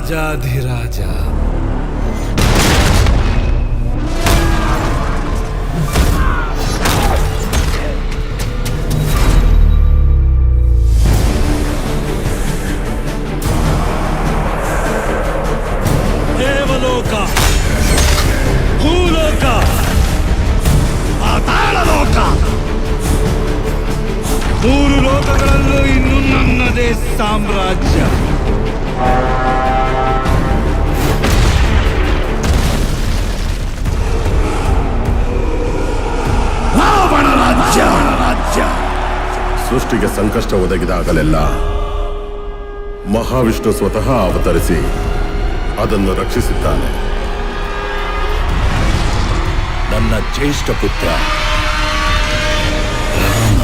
ರಾಜಾಧಿರಾಜ. ದೇವಲೋಕ, ಭೂಲೋಕ, ಪಾತಾಳಲೋಕ, ಮೂರು ಲೋಕಗಳಲ್ಲೂ ಇನ್ನು ನನ್ನದೇ ಸಾಮ್ರಾಜ್ಯ. ರಾವಣ ರಾಜ್ಯ. ಸೃಷ್ಟಿಗೆ ಸಂಕಷ್ಟ ಒದಗಿದಾಗಲೆಲ್ಲ ಮಹಾವಿಷ್ಣು ಸ್ವತಃ ಅವತರಿಸಿ ಅದನ್ನು ರಕ್ಷಿಸಿದ್ದಾನೆ. ನನ್ನ ಜ್ಯೇಷ್ಠ ಪುತ್ರ ರಾಮ.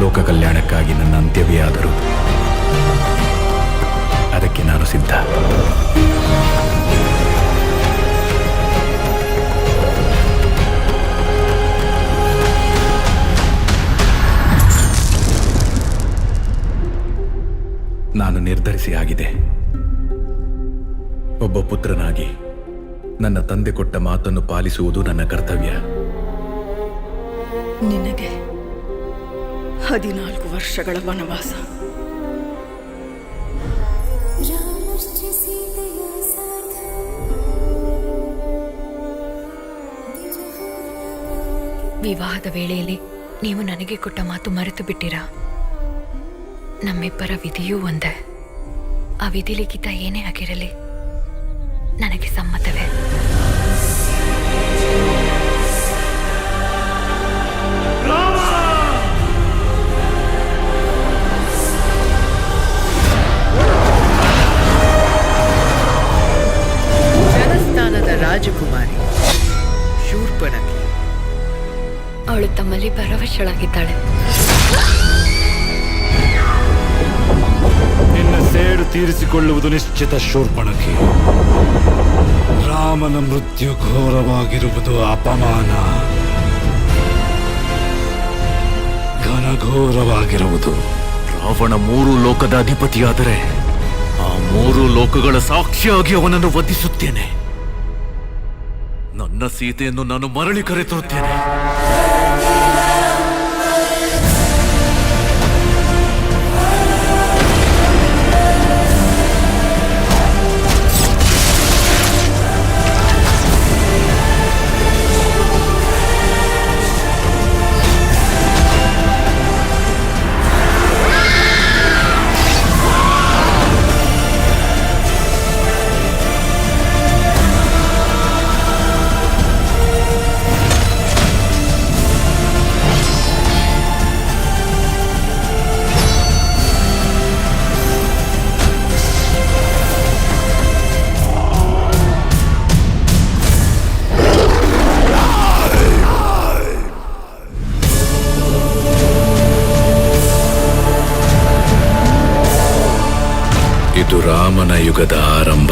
ಲೋಕ ಕಲ್ಯಾಣಕ್ಕಾಗಿ ನನ್ನ ಅಂತ್ಯವೇ ಆದರೂ ಅದಕ್ಕೆ ನಾನು ಸಿದ್ಧ. ನಾನು ನಿರ್ಧರಿಸಿ ಆಗಿದೆ. ಒಬ್ಬ ಪುತ್ರನಾಗಿ ನನ್ನ ತಂದೆ ಕೊಟ್ಟ ಮಾತನ್ನು ಪಾಲಿಸುವುದು ನನ್ನ ಕರ್ತವ್ಯ. ನಿನಗೆ 14 ವರ್ಷಗಳ ವನವಾಸ. ವಿವಾಹದ ವೇಳೆಯಲ್ಲಿ ನೀವು ನನಗೆ ಕೊಟ್ಟ ಮಾತು ಮರೆತು ಬಿಟ್ಟಿರಾ? ನಮ್ಮಿಬ್ಬರ ವಿಧಿಯೂ ಒಂದೇ. ಆ ವಿಧಿ ಲಿಖಿತ ಏನೇ ಆಗಿರಲಿ ನನಗೆ ಸಮ್ಮತವೇ. ಜನಸ್ಥಾನದ ರಾಜಕುಮಾರಿ ಶೂರ್ಪಣಖಿ. ಅವಳು ತಮ್ಮಲ್ಲಿ ಭರವಶಳಾಗಿದ್ದಾಳೆ. ನಿನ್ನ ಸೇಡು ತೀರಿಸಿಕೊಳ್ಳುವುದು ನಿಶ್ಚಿತ ಶೂರ್ಪಣಖಿ. ರಾಮನ ಮೃತ್ಯು ಘೋರವಾಗಿರುವುದು ಅಪಮಾನ, ಘನಘೋರವಾಗಿರುವುದು. ರಾವಣ 3 ಲೋಕದ ಅಧಿಪತಿಯಾದರೆ ಆ 3 ಲೋಕಗಳ ಸಾಕ್ಷಿಯಾಗಿ ಅವನನ್ನು ವಧಿಸುತ್ತೇನೆ. ನನ್ನ ಸೀತೆಯನ್ನು ನಾನು ಮರಳಿ ಕರೆತರುತ್ತೇನೆ. ಇದು ರಾಮನ ಯುಗದ ಆರಂಭ.